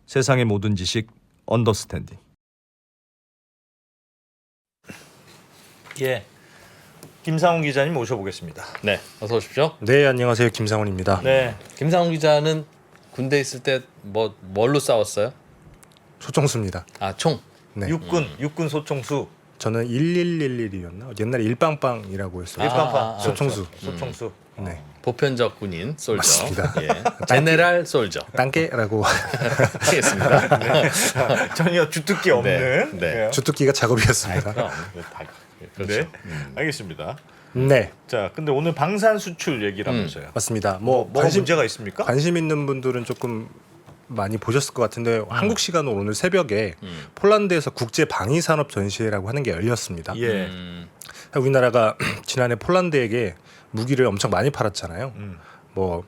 세상의 모든 지식 언더스탠딩. 예, 김상훈 기자님 모셔보겠습니다. 네, 어서 오십시오. 네, 안녕하세요. 김상훈입니다. 네, 김상훈 기자는 군대 있을 때 뭘로 싸웠어요? 소총수입니다. 아, 총. 네. 육군 소총수. 저는 1111이었나? 옛날에 일빵빵이라고 했어요. 일빵빵. 소총수. 소총수. 네. 보편적 군인 솔저. 맞습니다. 예. 제네랄 솔저. 땅깨라고 하겠습니다. 전혀 주특기 없는. 네, 네. 주특기가 작업이었습니다. 그럼 다 그렇죠. 네, 알겠습니다. 네, 자, 근데 오늘 방산 수출 얘기라면서요. 맞습니다. 뭐가 문제가 있습니까? 관심 있는 분들은 조금 많이 보셨을 것 같은데 한국 시간으로 오늘 새벽에 폴란드에서 국제 방위 산업 전시회라고 하는 게 열렸습니다. 예. 우리나라가 지난해 폴란드에게 무기를 엄청 많이 팔았잖아요. 뭐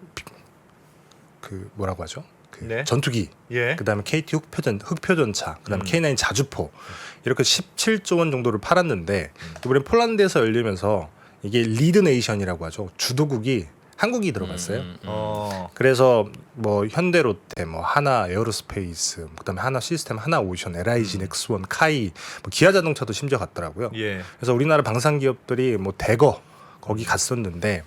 그 뭐라고 하죠? 그 네. 전투기, 예. 그다음에 KT 흑표전차, 그다음에 K9 자주포 이렇게 17조 원 정도를 팔았는데 이번에 폴란드에서 열리면서 이게 리드 네이션이라고 하죠. 주도국이 한국이 들어갔어요. 그래서 뭐 현대로테, 뭐 하나 에어로스페이스, 그다음에 하나 시스템, 하나 오션, LIG, 넥스원, 카이, 뭐 기아 자동차도 심지어 갔더라고요. 예. 그래서 우리나라 방산 기업들이 뭐 대거 거기 갔었는데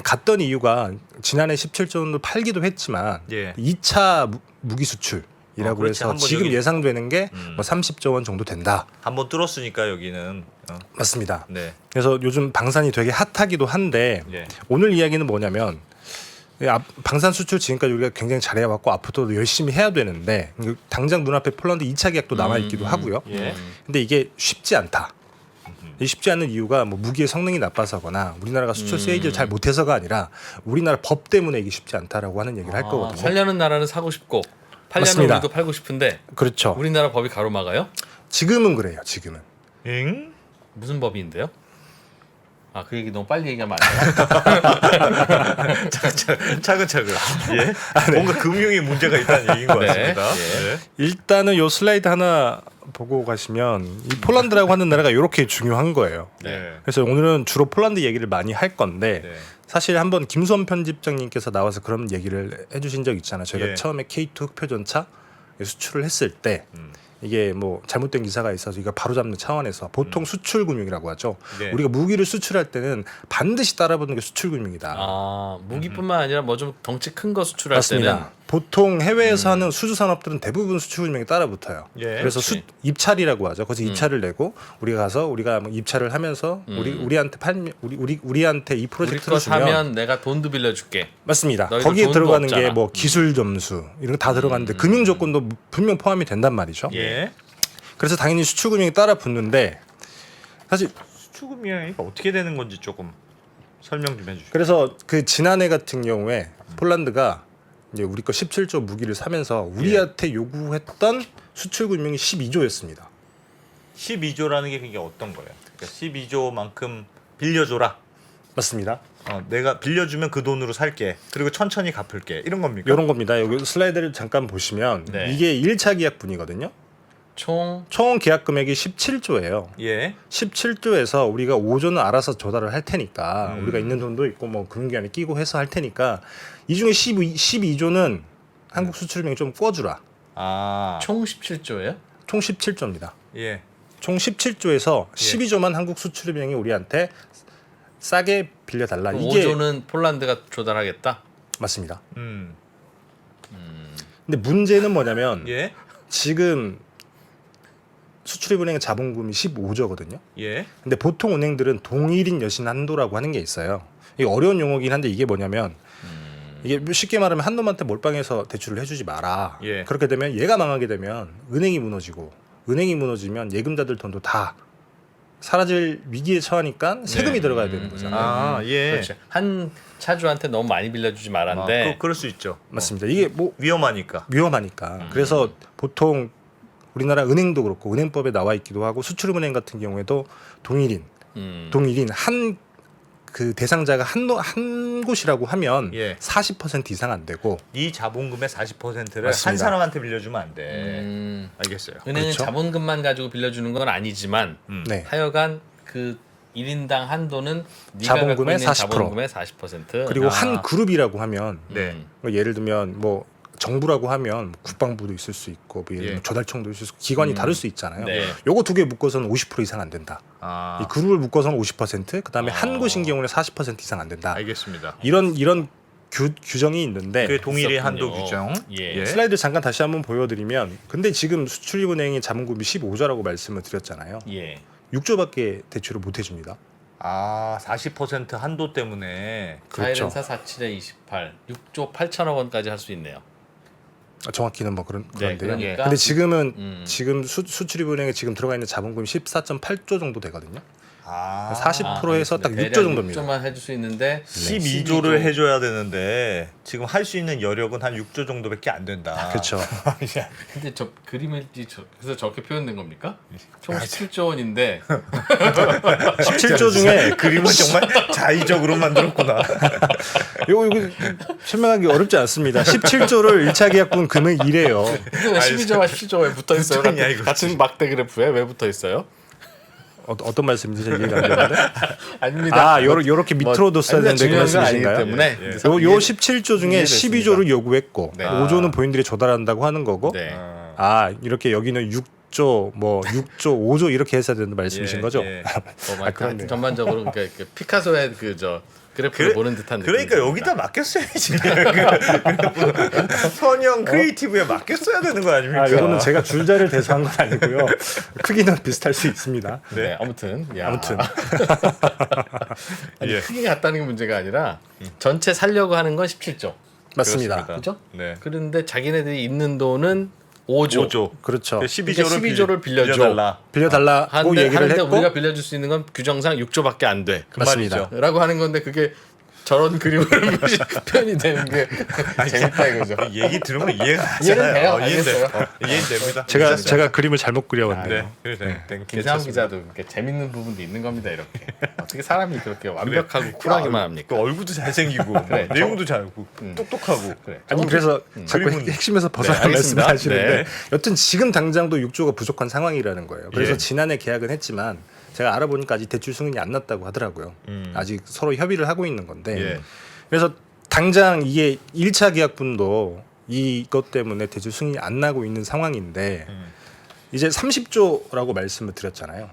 갔던 이유가 지난해 17조 원도 팔기도 했지만 예. 2차 무기 수출이라고 그렇지. 해서 한번 지금 여기- 예상되는 게 뭐 30조 원 정도 된다. 한번 뚫었으니까 여기는. 맞습니다. 네. 그래서 요즘 방산이 되게 핫하기도 한데 예. 오늘 이야기는 뭐냐면 방산 수출 지금까지 우리가 굉장히 잘해왔고 앞으로도 열심히 해야 되는데 당장 눈앞에 폴란드 2차 계약도 남아있기도 하고요. 예. 근데 이게 쉽지 않다. 이 쉽지 않은 이유가 뭐 무기의 성능이 나빠서거나 우리나라가 수출 세일을 잘 못해서가 아니라 우리나라 법 때문에 이게 쉽지 않다라고 하는 얘기를 할 거거든요. 살려는 나라는 사고 싶고 팔려는 맞습니다. 우리도 팔고 싶은데 그렇죠. 우리나라 법이 가로막아요? 지금은 그래요. 지금은. 응? 무슨 법인데요? 아, 그 얘기 너무 빨리 얘기하면 안 돼요? 차근차근. 예. 뭔가 금융에 문제가 있다는 얘기인 것 네. 같습니다. 예. 일단은 요 슬라이드 하나 보고 가시면 이 폴란드라고 하는 나라가 이렇게 중요한 거예요. 네. 그래서 오늘은 주로 폴란드 얘기를 많이 할 건데 네. 사실 한번 김수원 편집장님께서 나와서 그런 얘기를 해주신 적 있잖아요. 저희가 예. 처음에 K2 흑표전차 수출을 했을 때 이게 뭐 잘못된 기사가 있어서 이거 바로잡는 차원에서 보통 수출금융이라고 하죠. 네. 우리가 무기를 수출할 때는 반드시 따라붙는 게 수출금융이다. 아, 무기뿐만 아니라 뭐 좀 덩치 큰 거 수출할 맞습니다. 때는 보통 해외에서 하는 수주 산업들은 대부분 수출금융이 따라붙어요. 예. 그래서 그렇지. 입찰이라고 하죠. 거기서 입찰을 내고 우리가 가서 우리가 뭐 입찰을 하면서 우리한테 우리한테 이 우리 프로젝트를 거 주면 사면 내가 돈도 빌려줄게. 맞습니다. 너희들 거기에 돈도 들어가는 게 없잖아. 뭐 기술 점수 이런 거 다 들어가는데 금융 조건도 분명 포함이 된단 말이죠. 예. 그래서 당연히 수출금융이 따라붙는데 사실 수출금융이 어떻게 되는 건지 조금 설명 좀 해주시죠. 그래서 그 지난해 같은 경우에 폴란드가 이제 우리 거 17조 무기를 사면서 우리한테 요구했던 수출금융이 12조였습니다. 12조라는 게 그게 어떤 거예요? 그러니까 12조만큼 빌려줘라. 맞습니다. 내가 빌려주면 그 돈으로 살게. 그리고 천천히 갚을게. 이런 겁니까? 이런 겁니다. 여기 슬라이드를 잠깐 보시면 네. 이게 1차 계약분이거든요. 총 총 계약 금액이 17조예요. 예. 17조에서 우리가 5조는 알아서 조달을 할 테니까 우리가 있는 돈도 있고 뭐 금융기관에 끼고 해서 할 테니까 이 중에 12조는 한국 수출금융이 좀 꿔주라. 총 17조예요? 총 17조입니다. 예. 총 17조에서 12조만 한국 수출금융이 우리한테 싸게 빌려달라. 이게 5조는 폴란드가 조달하겠다. 맞습니다. 음. 근데 문제는 뭐냐면 예. 지금 수출입은행 자본금이 15조거든요. 예. 근데 보통 은행들은 동일인 여신 한도라고 하는 게 있어요. 이게 어려운 용어긴 한데 이게 뭐냐면 이게 쉽게 말하면 한 놈한테 몰빵해서 대출을 해주지 마라. 예. 그렇게 되면 얘가 망하게 되면 은행이 무너지고 은행이 무너지면 예금자들 돈도 다 사라질 위기에 처하니까 세금이 들어가야 되는 거잖아요. 예. 그렇지. 한 차주한테 너무 많이 빌려주지 말았는데 그럴 수 있죠. 맞습니다. 이게 뭐 위험하니까. 위험하니까. 그래서 보통 우리나라 은행도 그렇고 은행법에 나와 있기도 하고 수출은행 같은 경우에도 동일인 한 그 대상자가 한 곳이라고 하면 예. 40% 이상 안 되고 네 자본금의 40%를 한 맞습니다. 사람한테 빌려주면 안 돼. 알겠어요. 은행은 그렇죠. 자본금만 가지고 빌려주는 건 아니지만 네. 하여간 그 1인당 한도는 네가 자본금의 갖고 있는 40%. 자본금의 40%. 그리고 한 그룹이라고 하면 네. 뭐 예를 들면 뭐 정부라고 하면 국방부도 있을 수 있고 뭐 예를 들면 조달청도 있을 수 있고 기관이 다를 수 있잖아요. 네. 요거 두 개 묶어서는 50% 이상 안 된다. 아, 이 그룹을 묶어서는 50%, 그다음에 한 곳인 경우는 40% 이상 안 된다. 알겠습니다. 이런 규정이 있는데 그 동일의 있었군요. 한도 규정. 예. 슬라이드 잠깐 다시 한번 보여드리면 근데 지금 수출입은행이 자본금이 15조라고 말씀을 드렸잖아요. 예. 6조밖에 대출을 못 해줍니다. 아, 40% 한도 때문에. 그렇죠. 414 47에 28 6조 8천억 원까지 할 수 있네요. 정확히는 뭐 그런데요. 그러니까 근데 지금은 음. 지금 수출입은행에 지금 들어가 있는 자본금이 14.8조 정도 되거든요. 아, 40%에서 딱 6조 정도입니다. 6조만 해줄 수 있는데 12조를 해줘야 되는데 지금 할 수 있는 여력은 한 6조 정도밖에 안 된다. 그렇죠. 근데 저 그림을 그래서 저렇게 표현된 겁니까? 총 17조 원인데 17조 중에 그림은 정말 자의적으로 만들었구나. 이거 설명하기 어렵지 않습니다. 17조를 1차 계약분 금액 이래요. 근데 왜 12조와 17조가 왜 붙어 있어요? 붙어있냐, 이거지. 같은 막대 그래프에 왜 붙어 있어요? 어떤 말씀인지 잘 이해가 안 되는데. 아닙니다. 아, 요렇게 밑으로도 써야 되는데 그 중요한 건 아니기 말씀이신가요? 때문에 예, 예. 요 17조 중에 이해됐습니다. 12조를 요구했고 네. 5조는 본인들이 조달한다고 하는 거고 네. 아 이렇게 여기는 6조 뭐 6조 5조 이렇게 했어야 되는 말씀이신 예, 거죠? 예. 그렇네요. 전반적으로 그러니까 피카소의 그저 그래프를 보는 듯한 그러니까 느낌입니다. 여기다 맡겼어야지. 선형 크리에이티브에 맡겼어야 되는 거 아닙니까? 아, 이거는 제가 줄자를 대서 한 건 아니고요. 크기는 비슷할 수 있습니다. 네, 아무튼 아무튼 아니, 예. 크게 같다는 게 문제가 아니라 전체 살려고 하는 건 17조. 맞습니다. 그죠? 네. 그런데 자기네들이 있는 돈은 5조. 5조. 그렇죠. 12조를 빌려줘. 빌려달라. 빌려달라고 하는데 얘기를 했고 우리가 빌려줄 수 있는 건 규정상 6조밖에 안 돼. 그 맞습니다. 말이죠. 라고 하는 건데 그게 저런 그림으로 표현이 되는 게 재밌다 이거죠. 얘기 들으면 이해가 이해는 돼요. 가잖아요. 알겠어요. 이해는 됩니다. 제가 그림을 잘못 그려왔네요. 네. 그래서 김상훈 기자도 이렇게 재밌는 부분도 있는 겁니다. 이렇게 어떻게 사람이 그렇게 완벽하고 쿨하기만 합니까? 그 얼굴도 잘생기고 그래, 내용도 잘고 똑똑하고. 그래. 아니 그래서 자꾸 그림은- 핵심에서 벗어나 알겠습니다. 말씀하시는데 네. 여튼 지금 당장도 6조가 부족한 상황이라는 거예요. 그래서 예. 지난해 계약은 했지만 제가 알아보니까 아직 대출 승인이 안 났다고 하더라고요. 음. 아직 서로 협의를 하고 있는 건데 예. 그래서 당장 이게 1차 계약분도 이것 때문에 대출 승인이 안 나고 있는 상황인데 이제 30조라고 말씀을 드렸잖아요.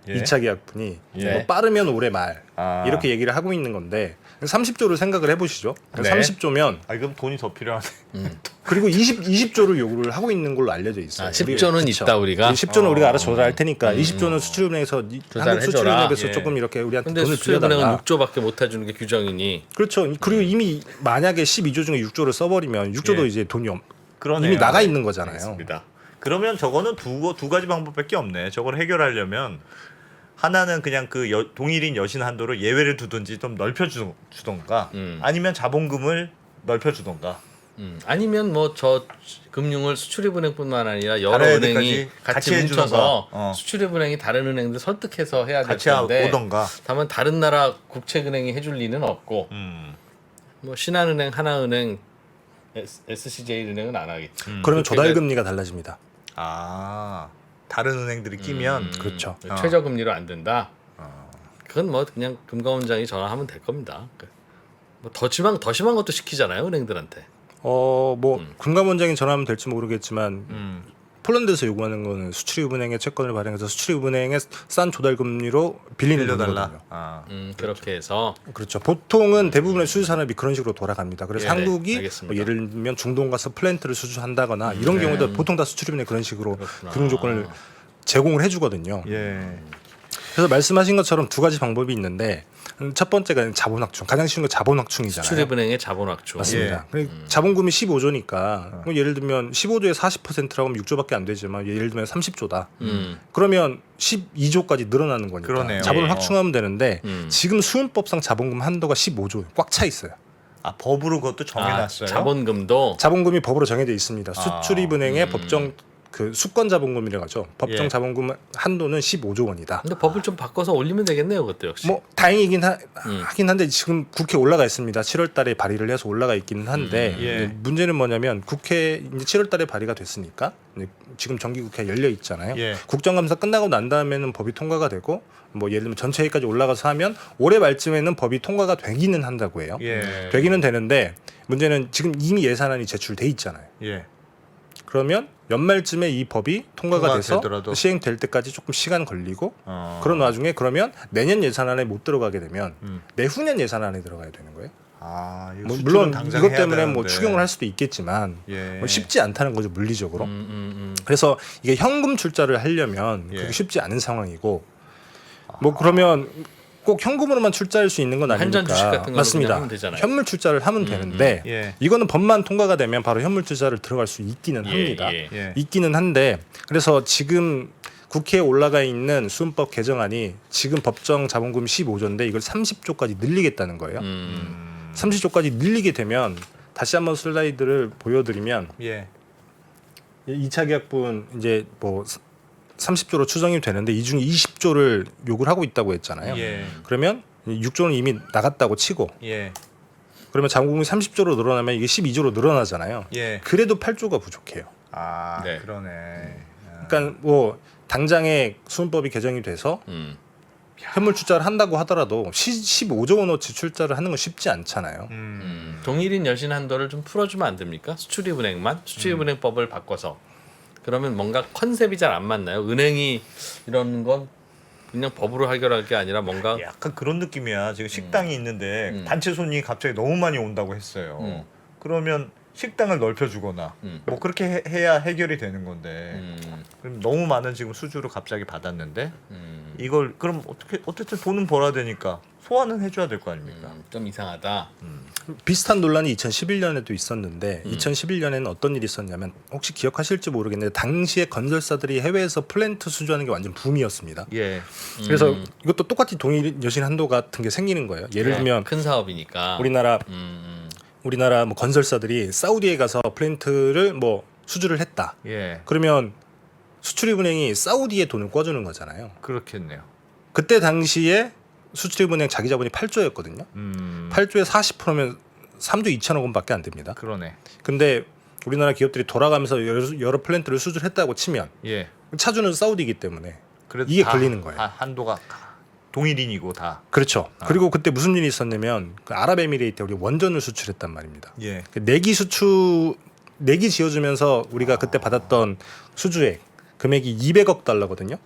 예. 2차 계약분이 예. 뭐 빠르면 올해 말 아. 이렇게 얘기를 하고 있는 건데 30조를 생각을 해보시죠. 네. 30조면 아 그럼 돈이 더 필요하네. 그리고 20조를 요구를 하고 있는 걸로 알려져 있어요. 아, 10조는 그쵸. 있다 우리가. 10조는 우리가 알아서 조달할 테니까 20조는 수출은행에서 조달해줘라. 한국수출은행에서 예. 조금 이렇게 우리한테 근데 돈을 수출은행은 빌려달라. 6조밖에 못 해주는 게 규정이니. 그렇죠. 그리고 이미 만약에 12조 중에 6조를 써버리면 6조도 예. 이제 돈이 그러네요. 이미 나가 있는 거잖아요. 알겠습니다. 그러면 저거는 두 가지 방법밖에 없네. 저걸 해결하려면 하나는 그냥 그 동일인 여신 한도를 예외를 두든지 좀 넓혀 주던가 아니면 자본금을 넓혀 주던가. 아니면 뭐 저 금융을 수출입은행뿐만 아니라 여러 다른 은행이 애들까지 같이 같이 해주는 뭉쳐서 거. 수출입은행이 다른 은행들 설득해서 해야 될 같이 텐데 오던가. 다만 다른 나라 국책은행이 해줄 리는 없고 뭐 신한은행, 하나은행, SCJ은행은 안 하겠지. 그러면 그렇게 조달 금리가 달라집니다. 아 다른 은행들이 끼면 그렇죠. 최저금리로 안 된다. 그건 뭐 그냥 금감원장이 전화하면 될 겁니다. 뭐 더 심한 것도 시키잖아요 은행들한테. 뭐 금감원장이 전화하면 될지 모르겠지만 폴란드에서 요구하는 거는 수출입은행에 채권을 발행해서 수출입은행에 싼 조달 금리로 빌리는 빌려달라. 거거든요. 아. 그렇게 해서 그렇죠. 보통은 대부분의 수주 산업이 그런 식으로 돌아갑니다. 그래서 예, 한국이 네, 알겠습니다. 뭐 예를 들면 중동 가서 플랜트를 수주한다거나 이런 경우도 보통 다 수출입은행 그런 식으로 그렇구나. 금융 조건을 제공을 해주거든요. 예. 그래서 말씀하신 것처럼 두 가지 방법이 있는데 첫 번째가 자본확충, 가장 쉬운 거 자본확충이잖아요. 수출입은행의 자본확충. 맞습니다. 자본금이 15조니까 뭐 예를 들면 15조에 40%라고 하면 6조밖에 안 되지만 예를 들면 30조다. 그러면 12조까지 늘어나는 거니까 그러네요. 자본을 예. 확충하면 되는데 음. 지금 수은법상 자본금 한도가 15조 꽉 차 있어요. 아 법으로 그것도 정해놨어요. 자본금도 자본금이 법으로 정해져 있습니다. 아, 수출입은행의 법정 그 수권 자본금이라고 하죠. 법정 예. 자본금 한도는 15조 원이다. 근데 법을 좀 바꿔서 올리면 되겠네요, 그것도 역시. 뭐 다행이긴 하긴 한데 지금 국회 올라가 있습니다. 7월 달에 발의를 해서 올라가 있기는 한데 예. 이제 문제는 뭐냐면 국회 이제 7월 달에 발의가 됐으니까 이제 지금 정기국회 열려 있잖아요. 예. 국정감사 끝나고 난 다음에는 법이 통과가 되고 뭐 예를 들면 전체회의까지 올라가서 하면 올해 말쯤에는 법이 통과가 되기는 한다고 해요. 예. 되기는 되는데 문제는 지금 이미 예산안이 제출돼 있잖아요. 예. 그러면 연말쯤에 이 법이 통과가 돼서 되더라도. 시행될 때까지 조금 시간 걸리고 어. 그런 와중에 그러면 내년 예산안에 못 들어가게 되면 내후년 예산안에 들어가야 되는 거예요. 아, 이거 뭐 수출은 물론 당장 이것 해야 때문에 되는데. 뭐 추경을 할 수도 있겠지만 예. 뭐 쉽지 않다는 거죠 물리적으로. 그래서 이게 현금 출자를 하려면 예. 그게 쉽지 않은 상황이고 뭐 그러면 꼭 현금으로만 출자할 수 있는 건 아니니까. 한전 주식 같은 걸로 맞습니다. 그냥 하면 되잖아요. 현물 출자를 하면 되는데 예. 이거는 법만 통과가 되면 바로 현물 출자를 들어갈 수 있기는 합니다. 예. 예. 있기는 한데 그래서 지금 국회에 올라가 있는 수은법 개정안이 지금 법정 자본금 15조인데 이걸 30조까지 늘리겠다는 거예요. 30조까지 늘리게 되면 다시 한번 슬라이드를 보여드리면 예. 2차 계약분 이제 뭐 30조로 추정이 되는데 이 중에 20조를 요구를 하고 있다고 했잖아요. 예. 그러면 6조는 이미 나갔다고 치고 예. 그러면 자본금이 30조로 늘어나면 이게 12조로 늘어나잖아요. 예. 그래도 8조가 부족해요. 아, 네. 그러네. 그러니까 뭐 당장에 수은법이 개정이 돼서 현물 출자를 한다고 하더라도 15조 원어치 출자를 하는 건 쉽지 않잖아요. 동일인 여신 한도를 좀 풀어주면 안 됩니까? 수출입은행만 수출입은행법을 바꿔서 그러면 뭔가 컨셉이 잘 안 맞나요? 은행이 이런 건 그냥 법으로 해결할 게 아니라 뭔가 약간 그런 느낌이야. 지금 식당이 있는데 단체 손님이 갑자기 너무 많이 온다고 했어요. 그러면 식당을 넓혀주거나 뭐 그렇게 해야 해결이 되는 건데 그럼 너무 많은 지금 수주를 갑자기 받았는데 이걸 그럼 어쨌든 돈은 벌어야 되니까 소화는 해줘야 될 거 아닙니까? 좀 이상하다. 비슷한 논란이 2011년에도 있었는데 2011년에는 어떤 일이 있었냐면 혹시 기억하실지 모르겠는데 당시에 건설사들이 해외에서 플랜트 수주하는 게 완전 붐이었습니다. 예. 그래서 이것도 똑같이 동일 여신 한도 같은 게 생기는 거예요. 예를 들면 큰 사업이니까 우리나라 뭐 건설사들이 사우디에 가서 플랜트를 뭐 수주를 했다. 예. 그러면 수출입은행이 사우디에 돈을 꿔주는 거잖아요. 그렇겠네요. 그때 당시에 수출입은행 자기 자본이 8조였거든요. 8조에 40%면 3조 2천억 원밖에 안 됩니다. 그러네. 근데 우리나라 기업들이 돌아가면서 여러 플랜트를 수주했다고 치면 예. 차주는 사우디이기 때문에 그래도 이게 다 걸리는 거예요. 한도가 동일인이고 다. 그렇죠. 그리고 그때 무슨 일이 있었냐면 그 아랍에미레이트에 우리 원전을 수출했단 말입니다. 예. 그 내기 지어주면서 우리가 그때 받았던 수주액 금액이 200억 달러거든요.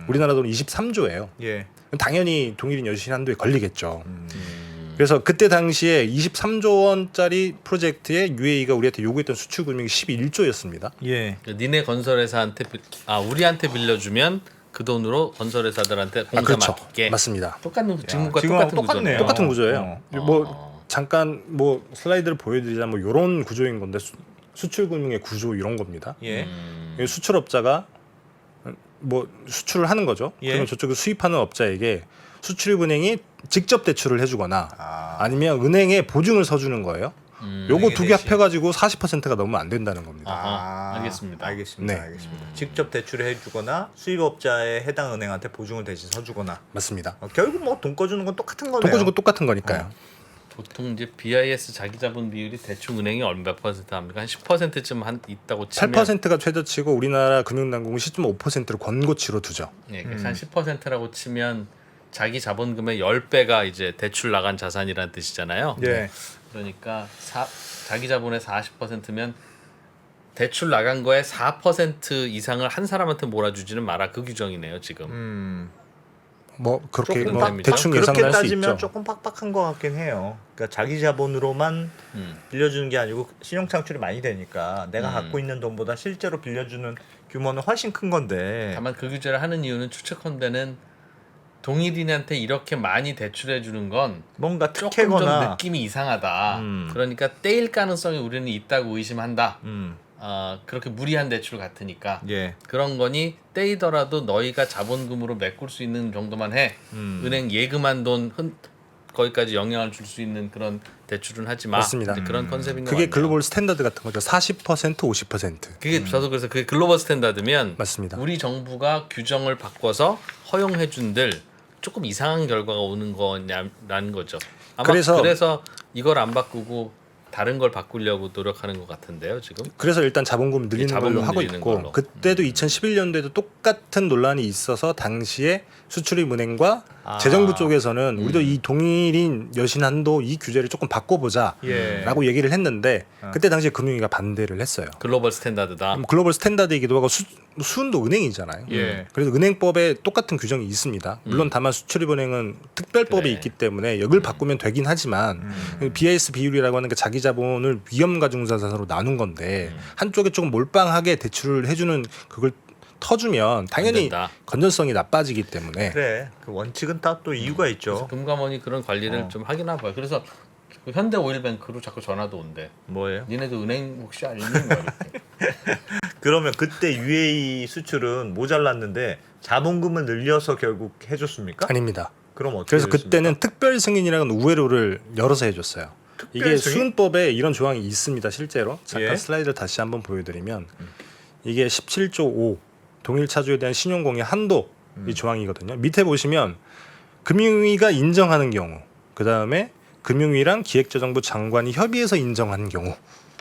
우리나라 돈 23조예요. 예. 당연히 동일인 여신 한도에 걸리겠죠. 그래서 그때 당시에 23조 원짜리 프로젝트에 UAE가 우리한테 요구했던 수출 금액이 11조였습니다. 예. 니네 건설회사한테 우리한테 빌려주면 그 돈으로 건설회사들한테 공사 그렇죠. 맡길게. 맞습니다. 똑같은 지금과 지금하고 똑같은 똑같네요. 구조네요. 똑같은 구조예요. 뭐 잠깐 뭐 슬라이드를 보여드리자면 뭐 이런 구조인 건데 수출 금융의 구조 이런 겁니다. 예. 수출업자가 뭐 수출을 하는 거죠. 예. 그러면 저쪽에 수입하는 업자에게 수출입은행이 직접 대출을 해주거나 아니면 은행에 보증을 서주는 거예요. 요거 두 개 대신. 합해가지고 40%가 넘으면 안 된다는 겁니다. 알겠습니다. 알겠습니다. 네. 알겠습니다. 직접 대출을 해주거나 수입업자의 해당 은행한테 보증을 대신 서주거나. 맞습니다. 결국 뭐 돈 꺼주는 건 똑같은 거네요. 돈 꺼주고 똑같은 거니까요. 보통 이제 BIS 자기자본 비율이 대충 은행이 몇 퍼센트 합니까? 한 10%쯤 있다고 치면 8%가 최저치고 우리나라 금융당국은 10.5%를 권고치로 두죠. 예, 그래서 한 10%라고 치면 자기 자본금의 10배가 이제 대출 나간 자산이라는 뜻이잖아요. 예. 그러니까 자기 자본의 40%면 대출 나간 거에 4% 이상을 한 사람한테 몰아주지는 마라 그 규정이네요 지금. 뭐 그렇게 조금 뭐 됩니다. 대충 그렇게 예상할 수 따지면 있죠. 조금 빡빡한 것 같긴 해요. 그러니까 자기 자본으로만 빌려주는 게 아니고 신용 창출이 많이 되니까 내가 갖고 있는 돈보다 실제로 빌려주는 규모는 훨씬 큰 건데. 다만 그 규제를 하는 이유는 추측컨대는 동일인한테 이렇게 많이 대출해 주는 건 뭔가 조금 좀 특혜거나. 느낌이 이상하다. 그러니까 떼일 가능성이 우리는 있다고 의심한다. 음. 그렇게 무리한 대출 같으니까 예. 그런 거니 떼이더라도 너희가 자본금으로 메꿀 수 있는 정도만 해. 은행 예금한 돈 거기까지 영향을 줄 수 있는 그런 대출은 하지 마. 맞습니다. 이제 그런 컨셉인 거 그게 같네요. 글로벌 스탠다드 같은 거죠. 40% 50%. 그게 저도 그래서 그게 글로벌 스탠다드면 맞습니다. 우리 정부가 규정을 바꿔서 허용해 준들 조금 이상한 결과가 오는 거냐라는 거죠. 아마 그래서 이걸 안 바꾸고 다른 걸 바꾸려고 노력하는 것 같은데요, 지금. 그래서 일단 자본금 늘리는 자본금 걸로 하고 늘리는 있고 걸로. 그때도 2011년도에도 똑같은 논란이 있어서 당시에 수출입은행과 재정부 쪽에서는 우리도 이 동일인 여신 한도 이 규제를 조금 바꿔보자라고 예. 얘기를 했는데 그때 당시에 금융위가 반대를 했어요. 글로벌 스탠다드다. 글로벌 스탠다드이기도 하고 수은도 은행이잖아요. 예. 그래서 은행법에 똑같은 규정이 있습니다. 물론 다만 수출입은행은 특별법이 그래. 있기 때문에 여길 바꾸면 되긴 하지만 BIS 비율이라고 하는 게 자기 자본을 위험 가중자산으로 나눈 건데 한쪽에 조금 몰빵하게 대출을 해주는 그걸 터주면 당연히 된다. 건전성이 나빠지기 때문에 그래. 그 원칙은 딱 또 이유가 있죠. 금감원이 그런 관리를 좀 하긴 하고요. 그래서 그 현대 오일뱅크로 자꾸 전화도 온대. 뭐예요? 니네도 은행 혹시 알니? 뭐 이렇게. 그러면 그때 UAE 수출은 모자랐는데 자본금을 늘려서 결국 해줬습니까? 아닙니다. 그럼 어떻게 그래서 됐습니까? 그때는 특별 승인이라는 우회로를 열어서 해줬어요. 이게 승인? 수은법에 이런 조항이 있습니다. 실제로 잠깐 예. 슬라이드를 다시 한번 보여드리면 이게 17조 5 동일 차주에 대한 신용공여 한도 이 조항이거든요. 밑에 보시면 금융위가 인정하는 경우, 그 다음에 금융위랑 기획재정부 장관이 협의해서 인정한 경우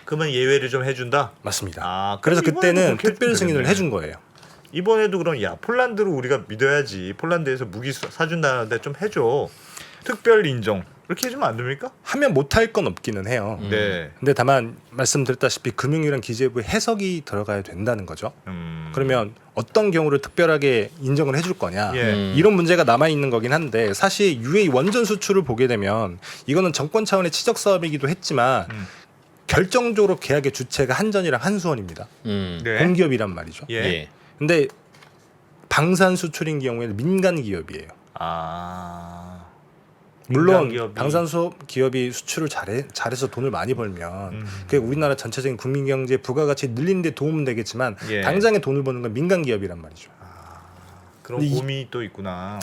그러면 예외를 좀 해준다. 맞습니다. 아, 그래서 그럼 그때는 이번에도 그렇게 특별 승인을 되겠네. 해준 거예요. 이번에도 그럼 야 폴란드를 우리가 믿어야지. 폴란드에서 무기 사준다는데 좀 해줘. 특별 인정 이렇게 해주면 안 됩니까? 하면 못할 건 없기는 해요. 네. 근데 다만 말씀드렸다시피 금융위랑 기재부의 해석이 들어가야 된다는 거죠. 그러면 어떤 경우를 특별하게 인정을 해줄 거냐 예. 이런 문제가 남아 있는 거긴 한데 사실 UAE 원전 수출을 보게 되면 이거는 정권 차원의 치적 사업이기도 했지만 결정적으로 계약의 주체가 한전이랑 한수원입니다. 네. 공기업이란 말이죠. 예. 예. 근데 방산 수출인 경우에는 민간 기업이에요. 아. 물론 민간 기업이- 방산 수업 기업이 수출을 잘해서 돈을 많이 벌면 그게 우리나라 전체적인 국민 경제의 부가가치 늘리는 데 도움은 되겠지만 예. 당장에 돈을 버는 건 민간 기업이란 말이죠. 그런 근데 고민이 또 있구나.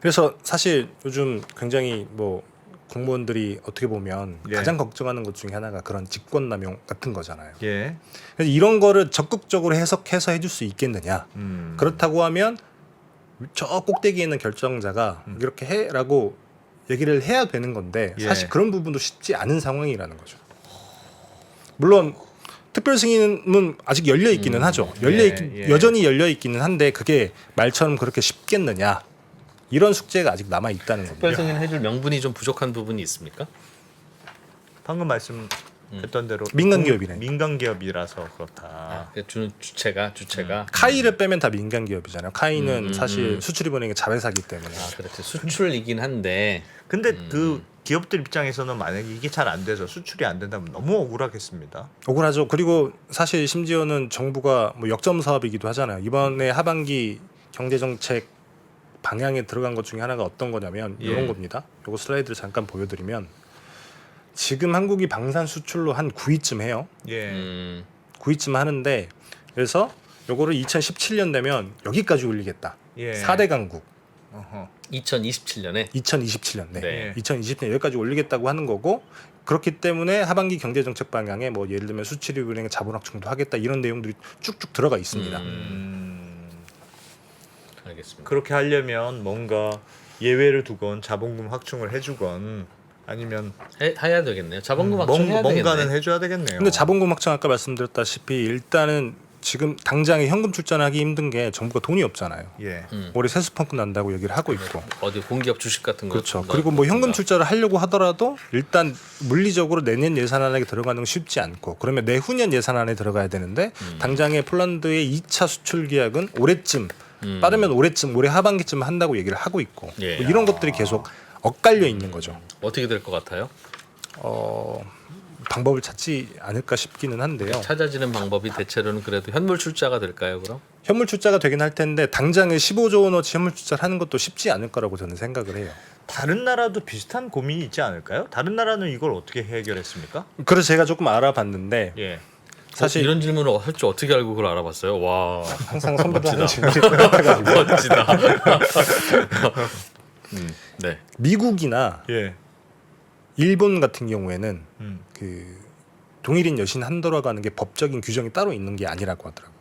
그래서 사실 요즘 굉장히 뭐 공무원들이 어떻게 보면 예. 가장 걱정하는 것 중에 하나가 그런 직권남용 같은 거잖아요. 예. 그래서 이런 거를 적극적으로 해석해서 해줄 수 있겠느냐. 그렇다고 하면 저 꼭대기에 있는 결정자가 이렇게 해라고 얘기를 해야 되는 건데 예. 사실 그런 부분도 쉽지 않은 상황이라는 거죠. 물론 특별 승인은 아직 열려 있기는 하죠. 예. 여전히 열려 있기는 한데 그게 말처럼 그렇게 쉽겠느냐 이런 숙제가 아직 남아 있다는 겁니다. 특별 승인 해줄 명분이 좀 부족한 부분이 있습니까? 방금 말씀했던 대로 민간 기업이네. 민간 기업이라서 그렇다. 그 주는 주체가 카이를 빼면 다 민간 기업이잖아요. 카이는 사실 수출입은행의 자회사기 때문에. 아 그렇지 수출이긴 한데 근데 그 기업들 입장에서는 만약에 이게 잘 안 돼서 수출이 안 된다면 너무 억울하겠습니다. 억울하죠. 그리고 사실 심지어는 정부가 뭐 역점 사업이기도 하잖아요. 이번에 하반기 경제정책 방향에 들어간 것 중에 하나가 어떤 거냐면 이런 겁니다. 요거 슬라이드를 잠깐 보여드리면 지금 한국이 방산 수출로 한 9위쯤 해요. 예. 9위쯤 하는데 그래서 요거를 2017년 되면 여기까지 올리겠다. 예. 4대 강국. 어허. 2027년에 2027년. 네. 네. 2020년 여기까지 올리겠다고 하는 거고 그렇기 때문에 하반기 경제정책 방향에 뭐 예를 들면 수출입은행의 자본 확충도 하겠다 이런 내용들이 쭉쭉 들어가 있습니다. 알겠습니다. 그렇게 하려면 뭔가 예외를 두건 자본금 확충을 해주건 아니면 해야 되겠네요. 자본금 확충해야 뭔가는 되겠네. 해줘야 되겠네요. 근데 자본금 확충 아까 말씀드렸다시피 일단은 지금 당장에 현금 출자하기 힘든 게 정부가 돈이 없잖아요. 예. 올해 세수 펑크 난다고 얘기를 하고 있고. 어디 공기업 주식 같은 거 그렇죠. 그리고 뭐 현금 출자를 하려고 하더라도 일단 물리적으로 내년 예산안에 들어가는 건 쉽지 않고 그러면 내후년 예산안에 들어가야 되는데 당장에 폴란드의 2차 수출 계약은 올해쯤 빠르면 올해쯤 올해 하반기쯤 한다고 얘기를 하고 있고 예. 뭐 이런 것들이 계속 엇갈려 있는 거죠. 어떻게 될 것 같아요? 방법을 찾지 않을까 싶기는 한데요. 찾아지는 방법이 대체로는 그래도 현물 출자가 될까요? 그럼? 현물 출자가 되긴 할 텐데 당장에 15조 원어치 현물 출자를 하는 것도 쉽지 않을 거라고 저는 생각을 해요. 다른 나라도 비슷한 고민이 있지 않을까요? 다른 나라는 이걸 어떻게 해결했습니까? 그래서 제가 조금 알아봤는데 예. 사실 이런 질문을 할 줄 어떻게 알고 그걸 알아봤어요? 와 항상 선배들 하는 질문일 것 같아가지고 멋지다. 네. 미국이나 예. 일본 같은 경우에는 음. 그 동일인 여신 한도라고 하는 게 법적인 규정이 따로 있는 게 아니라고 하더라고요.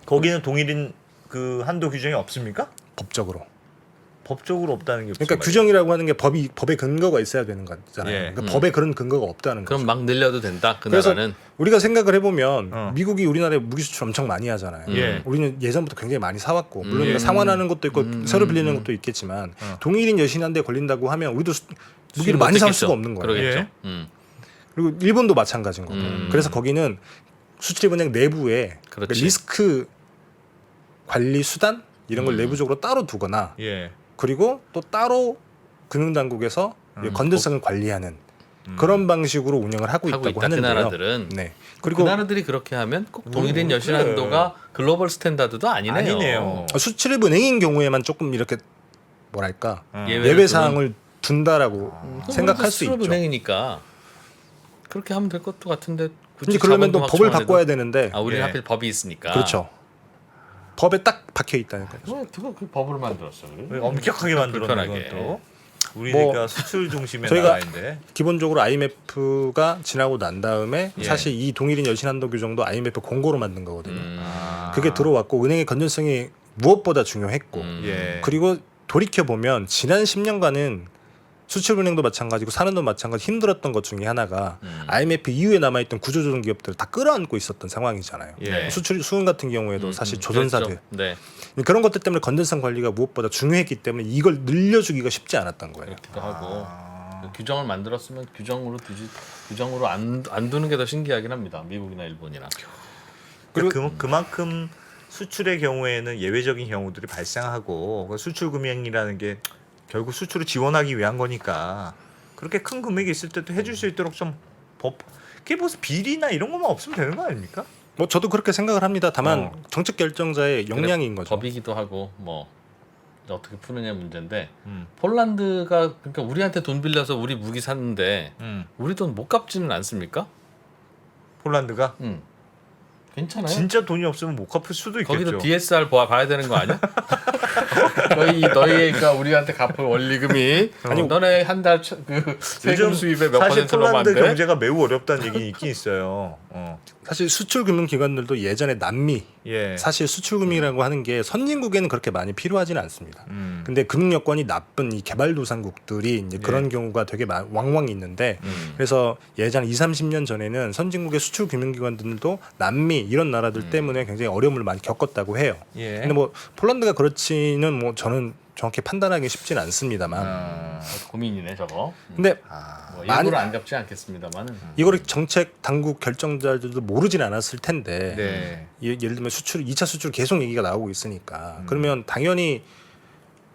거기는 동일인 그 한도 규정이 없습니까? 법적으로. 법적으로 없다는 게 무슨 그러니까 말이에요? 규정이라고 하는 게 법에 근거가 있어야 되는 거잖아요. 예. 그러니까 법에 그런 근거가 없다는 거죠. 그럼 막 늘려도 된다. 그 그래서 나라는. 우리가 생각을 해보면 어. 미국이 우리나라에 무기 수출 엄청 많이 하잖아요. 예. 우리는 예전부터 굉장히 많이 사왔고 물론 예. 이거 상환하는 것도 있고 새로 빌리는 것도 있겠지만 동일인 여신 한 대 걸린다고 하면 우리도 무기를 많이 살 수가 없는 거예요. 그러겠죠. 예. 그리고 일본도 마찬가지인 거고. 음. 그래서 거기는 수출입은행 내부에 그렇지. 리스크 관리 수단 이런 걸 음. 내부적으로 따로 두거나 예. 그리고 또 따로 금융당국에서 건전성을 관리하는 그런 방식으로 운영을 하고 있다고 있다. 그 하는데요. 나라들은. 네. 그리고 그 나라들이 그렇게 하면 꼭 동일인 여신 그래. 한도가 글로벌 스탠다드도 아니네요. 아니네요. 수출입은행인 경우에만 조금 이렇게 뭐랄까 예외를 예외 두는- 사항을 둔다라고 생각할 수 있죠. 은행이니까 그렇게 하면 될 것도 같은데. 굳이 근데 그러면 또 자본금 법을 확충안 해도- 바꿔야 되는데 아, 우리는 예. 하필 법이 있으니까. 그렇죠. 법에 딱 박혀 있다는 거죠. 누가 그 법을 만들었어? 왜 엄격하게 만들었네 불편하게. 이건 또. 우리가 뭐, 수출 중심의 저희가- 나라인데. 기본적으로 IMF가 지나고 난 다음에 예. 사실 이 동일인 여신한도 규정도 IMF 공고로 만든 거거든요. 아. 그게 들어왔고 은행의 건전성이 무엇보다 중요했고 예. 그리고 돌이켜 보면 지난 10년간은 수출은행도 마찬가지고 산업도 마찬가지 힘들었던 것 중에 하나가 IMF 이후에 남아있던 구조조정 기업들을 다 끌어안고 있었던 상황이잖아요. 예. 수출 수은 같은 경우에도 사실 조선사들 그렇죠. 네. 그런 것들 때문에 건전성 관리가 무엇보다 중요했기 때문에 이걸 늘려주기가 쉽지 않았던 거예요. 그렇기도 하고 규정을 만들었으면 규정으로 두지 규정으로 안 두는 게 더 신기하긴 합니다. 미국이나 일본이나. 그리고 그만큼 수출의 경우에는 예외적인 경우들이 발생하고 그 수출 금융이라는 게 결국 수출을 지원하기 위한 거니까 그렇게 큰 금액이 있을 때도 해줄 수 있도록 좀 법 그게 무슨 비리나 이런 것만 없으면 되는 거 아닙니까? 뭐 저도 그렇게 생각을 합니다. 다만 정책 결정자의 역량인 거죠. 법이기도 하고 뭐 어떻게 푸느냐 문제인데 음. 폴란드가 그러니까 우리한테 돈 빌려서 우리 무기 샀는데 음. 우리 돈 못 갚지는 않습니까? 폴란드가 괜찮아요. 진짜 돈이 없으면 못 갚을 수도 있겠죠. 거기도 DSR 봐야 되는 거 아니야? 너희가 우리한테 갚을 원리금이 아니 너네 한 달 그 세금 수입의 몇 사실 퍼센트 넘으면 폴란드 안 돼? 경제가 매우 어렵다는 얘기 있긴 있어요. 사실 수출금융기관들도 예전에 남미 예. 사실 수출금융이라고 하는 게 선진국에는 그렇게 많이 필요하지는 않습니다. 근데 금융 여건이 나쁜 이 개발도상국들이 이제 그런 경우가 되게 왕왕 있는데 그래서 예전 20-30년 전에는 선진국의 수출금융기관들도 남미 이런 나라들 때문에 굉장히 어려움을 많이 겪었다고 해요. 예. 근데 뭐 폴란드가 그렇지는 뭐 저는 정확히 판단하기 쉽지는 않습니다만 고민이네 저거. 근데 뭐 많이- 일부러 안 갚지 않겠습니다만은. 이거를 정책 당국 결정자들도 모르진 않았을 텐데 네. 예를 들면 수출 2차 수출 계속 얘기가 나오고 있으니까 그러면 당연히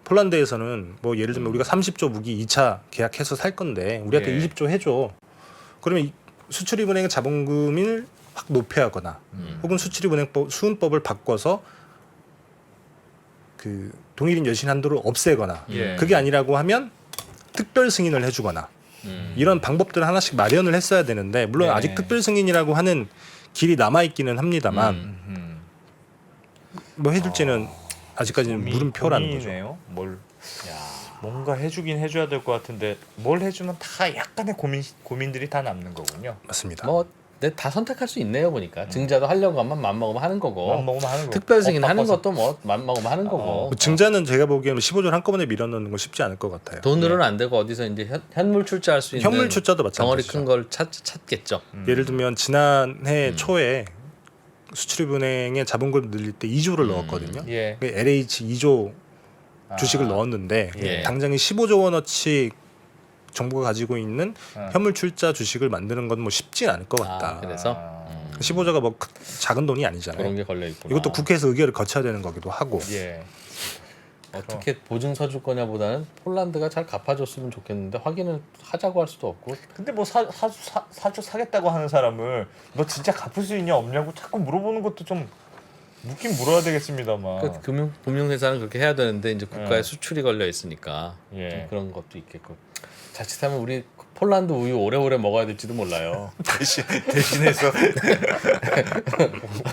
폴란드에서는 뭐 예를 들면 우리가 30조 무기 2차 계약해서 살 건데 우리한테 예. 20조 해줘. 그러면 수출입은행의 자본금을 확 높여하거나 혹은 수출입은행법 수은법을 바꿔서 그 동일인 여신 한도를 없애거나 예. 그게 아니라고 하면 특별 승인을 해주거나 이런 방법들을 하나씩 마련을 했어야 되는데 물론 네. 아직 특별 승인이라고 하는 길이 남아 있기는 합니다만 뭐 해줄지는 아직까지는 물음표라는 거죠. 고민이네요. 뭘 뭔가 해주긴 해줘야 될 것 같은데 뭘 해주면 다 약간의 고민들이 다 남는 거군요. 맞습니다. 뭐 다 선택할 수 있네요 보니까 증자도 하려고 하면 맘먹으면 하는 거고 먹으면 하는 거. 특별 승인 하는 바꿔서. 것도 뭐 맘먹으면 하는 거고 뭐 증자는 제가 보기에는 15조를 한꺼번에 밀어넣는 건 쉽지 않을 것 같아요. 돈으로는 안 되고 어디서 이제 현물 출자할 수 있는 현물 출자도 덩어리 마찬가지죠. 큰 걸 찾겠죠. 예를 들면 지난해 초에 수출입은행에 자본금 늘릴 때 2조를 넣었거든요. 예. 그 LH 2조 주식을 넣었는데 예. 당장에 15조 원어치 정부가 가지고 있는 현물 출자 주식을 만드는 건 뭐 쉽진 않을 것 같다. 그래서 15조가 뭐 작은 돈이 아니잖아요. 그런 게 걸려 있구나. 이것도 국회에서 의결을 거쳐야 되는 거기도 하고. 예. 어떻게 보증서 줄 거냐보다는 폴란드가 잘 갚아줬으면 좋겠는데 확인을 하자고 할 수도 없고 근데 뭐 사주 사겠다고 하는 사람을 너 진짜 갚을 수 있냐 없냐고 자꾸 물어보는 것도 좀 묻긴 물어야 되겠습니다만. 그 금융회사는 그렇게 해야 되는데 이제 국가에 수출이 걸려 있으니까 예. 좀 그런 것도 있겠고 자칫하면 우리 폴란드 우유 오래오래 먹어야 될지도 몰라요. 대신해서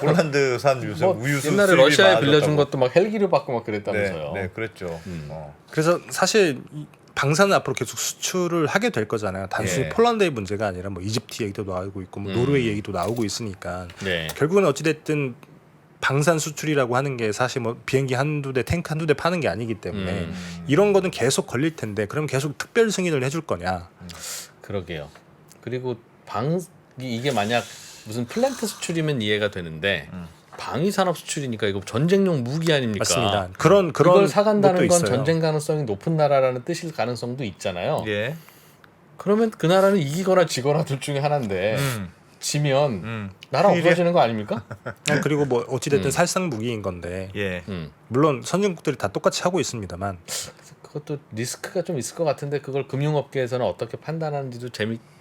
폴란드산 요새 뭐 우유 옛날에 수입이 러시아에 많아졌다고. 빌려준 것도 막 헬기를 받고 막 그랬다면서요. 네, 그랬죠. 그래서 사실 이 방사는 앞으로 계속 수출을 하게 될 거잖아요. 단순히 예. 폴란드의 문제가 아니라 뭐 이집트 얘기도 나오고 있고 뭐 노르웨이 얘기도 나오고 있으니까 네. 결국은 어찌됐든 방산 수출이라고 하는 게 사실 뭐 비행기 한두 대, 탱크 한두 대 파는 게 아니기 때문에 이런 거는 계속 걸릴 텐데 그럼 계속 특별 승인을 해줄 거냐? 그러게요. 그리고 이게 만약 무슨 플랜트 수출이면 이해가 되는데 방위 산업 수출이니까 이거 전쟁용 무기 아닙니까? 맞습니다. 그런 이걸 사간다는 것도 건 있어요. 전쟁 가능성이 높은 나라라는 뜻일 가능성도 있잖아요. 예. 그러면 그 나라는 이기거나 지거나 둘 중에 하나인데 지면 나라 큰일이야. 없어지는 거 아닙니까? 그리고 뭐 어찌됐든 살상 무기인 건데 예. 물론 선진국들이 다 똑같이 하고 있습니다만 그것도 리스크가 좀 있을 것 같은데 그걸 금융업계에서는 어떻게 판단하는지도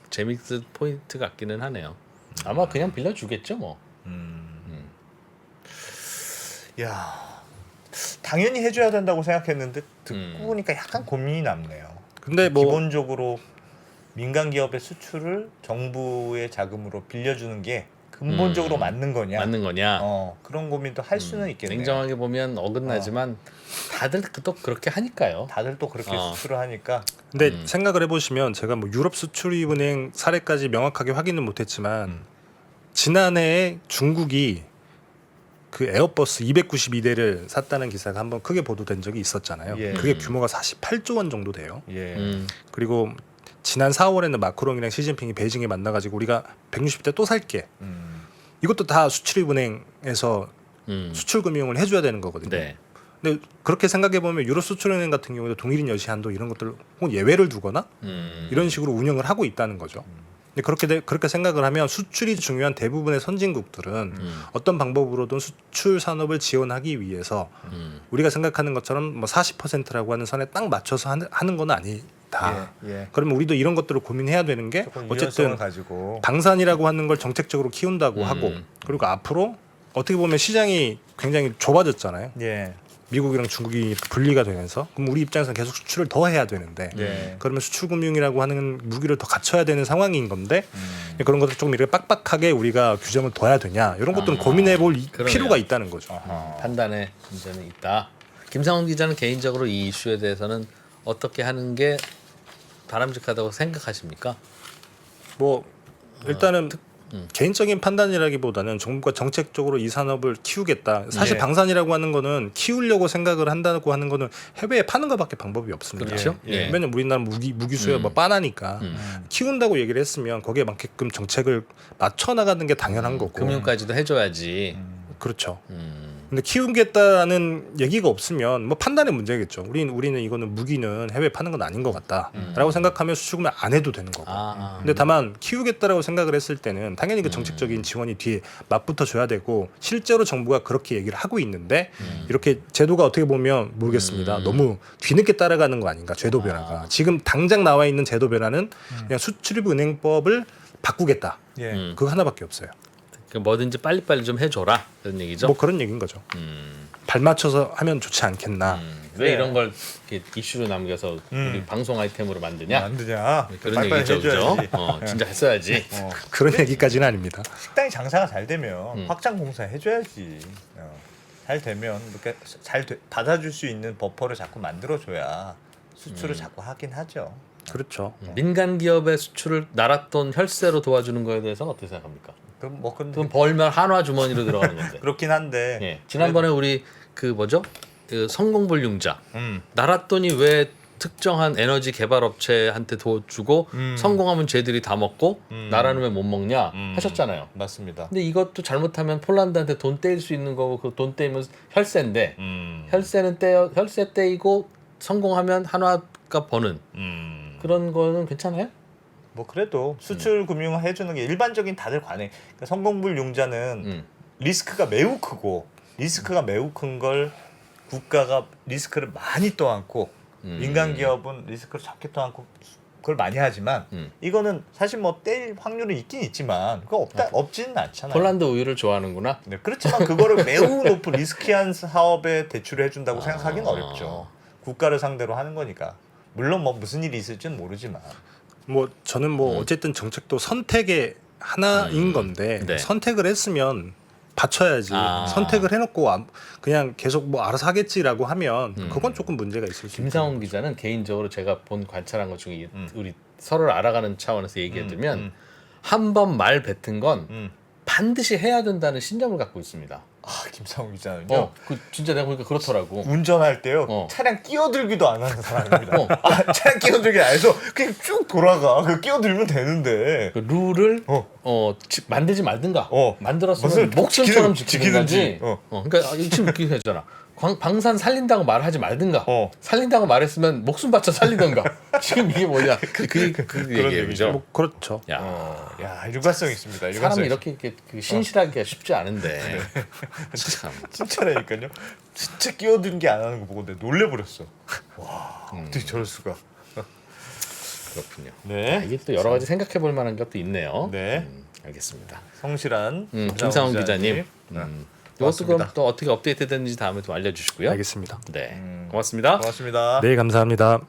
재밌을 포인트 같기는 하네요. 아마 그냥 빌려주겠죠 뭐. 야, 당연히 해줘야 된다고 생각했는데 듣고 보니까 약간 고민이 남네요. 근데 뭐 기본적으로 민간 기업의 수출을 정부의 자금으로 빌려주는 게 근본적으로 맞는 거냐? 맞는 거냐? 그런 고민도 할 수는 있겠네요. 냉정하게 보면 어긋나지만 다들 또 그렇게 하니까요. 다들 또 그렇게 수출을 하니까. 근데 생각을 해보시면 제가 뭐 유럽 수출입은행 사례까지 명확하게 확인은 못했지만 지난해에 중국이 그 에어버스 292대를 샀다는 기사가 한번 크게 보도된 적이 있었잖아요. 예. 그게 규모가 48조 원 정도 돼요. 예. 그리고 지난 4월에는 마크롱이랑 시진핑이 베이징에 만나가지고 우리가 160대 또 살게. 이것도 다 수출입은행에서 수출금융을 해줘야 되는 거거든요. 네. 근데 그렇게 생각해 보면 유럽 수출은행 같은 경우에도 동일인 여시 한도 이런 것들 혹은 예외를 두거나 이런 식으로 운영을 하고 있다는 거죠. 근데 그렇게 생각을 하면 수출이 중요한 대부분의 선진국들은 어떤 방법으로든 수출 산업을 지원하기 위해서 우리가 생각하는 것처럼 뭐 40%라고 하는 선에 딱 맞춰서 하는 건 아니다. 예. 그러면 우리도 이런 것들을 고민해야 되는 게 조금 어쨌든 유연성을 가지고. 방산이라고 하는 걸 정책적으로 키운다고 하고 그리고 앞으로 어떻게 보면 시장이 굉장히 좁아졌잖아요. 예. 미국이랑 중국이 분리가 되면서 그럼 우리 입장에서는 계속 수출을 더 해야 되는데 예. 그러면 수출금융이라고 하는 무기를 더 갖춰야 되는 상황인 건데 그런 것들 조금 이렇게 빡빡하게 우리가 규정을 둬야 되냐 이런 것들은 고민해 볼 그러네요. 필요가 있다는 거죠. 판단의 문제는 있다. 김상훈 기자는 개인적으로 이 이슈에 대해서는 어떻게 하는 게 바람직하다고 생각하십니까? 뭐 일단은 개인적인 판단이라기보다는 정부가 정책적으로 이 산업을 키우겠다. 사실 예. 방산이라고 하는 거는 키우려고 생각을 한다고 하는 거는 해외에 파는 것밖에 방법이 없습니다. 그렇죠. 예. 왜냐면 우리나라 무기 수요 뭐 빤하니까 키운다고 얘기를 했으면 거기에 맞게끔 정책을 맞춰 나가는 게 당연한 거고. 금융까지도 해줘야지. 그렇죠. 근데 키우겠다는 얘기가 없으면 뭐 판단의 문제겠죠. 우리는 이거는 무기는 해외 파는 건 아닌 것 같다라고 생각하면 수출금을 안 해도 되는 거고. 근데 다만 키우겠다라고 생각을 했을 때는 당연히 그 정책적인 지원이 뒤에 맞붙어 줘야 되고 실제로 정부가 그렇게 얘기를 하고 있는데 이렇게 제도가 어떻게 보면 모르겠습니다. 너무 뒤늦게 따라가는 거 아닌가 제도 변화가. 지금 당장 나와 있는 제도 변화는 그냥 수출입은행법을 바꾸겠다. 예. 그거 하나밖에 없어요. 뭐든지 빨리빨리 좀 해줘라 그런 얘기죠. 뭐 그런 얘기인 거죠. 발 맞춰서 하면 좋지 않겠나. 왜 이런 걸 이렇게 이슈로 남겨서 우리 방송 아이템으로 만드냐? 안 되냐? 그런 빨리빨리 얘기죠, 그죠? 해줘야지. 진짜 했어야지. 그런 얘기까지는 아닙니다. 식당이 장사가 잘 되면 확장 공사 해줘야지. 잘 되면 이렇게 받아줄 수 있는 버퍼를 자꾸 만들어줘야 수출을 자꾸 하긴 하죠. 그렇죠. 민간 기업의 수출을 나랏돈 혈세로 도와주는 거에 대해서는 어떻게 생각합니까? 그럼 뭐 근데 그럼 벌면 한화 주머니로 들어가는 건데. 그렇긴 한데. 예. 지난번에 우리 그 뭐죠? 그 성공불융자 나랏돈이 왜 특정한 에너지 개발 업체한테 주고 성공하면 쟤들이 다 먹고 나라는 왜 못 먹냐 하셨잖아요. 맞습니다. 근데 이것도 잘못하면 폴란드한테 돈 떼일 수 있는 거고 그 돈 떼이면 혈세인데 혈세 떼이고 성공하면 한화가 버는 그런 거는 괜찮아요? 뭐 그래도 수출 금융을 해주는 게 일반적인 다들 관행. 그러니까 성공불융자는 리스크가 매우 크고 리스크가 매우 큰 걸 국가가 리스크를 많이 떠안고 민간 기업은 리스크를 적게 떠안고 그걸 많이 하지만 이거는 사실 뭐 떼일 확률은 있긴 있지만 그거 없지는 않잖아요. 폴란드 우유를 좋아하는구나. 네, 그렇지만 그거를 매우 높은 리스키한 사업에 대출을 해준다고 생각하기는 어렵죠. 국가를 상대로 하는 거니까. 물론 뭐 무슨 일이 있을지는 모르지만. 뭐 저는 뭐 어쨌든 정책도 선택의 하나인 건데 네. 선택을 했으면 받쳐야지. 선택을 해놓고 그냥 계속 뭐 알아서 하겠지라고 하면 그건 조금 문제가 있을 수 있어요. 김상훈 기자는 개인적으로 제가 본 관찰한 것 중에 우리 서로를 알아가는 차원에서 얘기해두면 한 번 말 뱉은 건 반드시 해야 된다는 신념을 갖고 있습니다. 김상훈 기자는요. 그 진짜 내가 보니까 그렇더라고. 운전할 때요 차량 끼어들기도 안 하는 사람입니다. 차량 끼어들기 안 해서 그냥 쭉 돌아가. 그 끼어들면 되는데 그 룰을 만들지 말든가. 만들었으면 무슨 목숨처럼 지키는 지키든지. 거지. 그러니까 지금 그렇게 했잖아. 방산 살린다고 말하지 말든가. 살린다고 말했으면 목숨 바쳐 살리던가. 지금 이게 뭐냐? 그 얘기죠. 뭐 그렇죠. 야 일관성 있습니다. 일관성 사람이 이렇게 그 신실하기가 쉽지 않은데. 참. 진짜라니까요. 진짜 끼어든 게 안 하는 거 보고 내가 놀래버렸어. 와 어떻게 저럴 수가. 그렇군요. 네. 이게 또 여러 가지 생각해 볼 만한 것도 있네요. 네. 알겠습니다. 성실한 김상훈 기자님. 이것도 고맙습니다. 그럼 또 어떻게 업데이트 됐는지 다음에 또 알려주시고요. 알겠습니다. 네, 고맙습니다. 고맙습니다. 네, 감사합니다.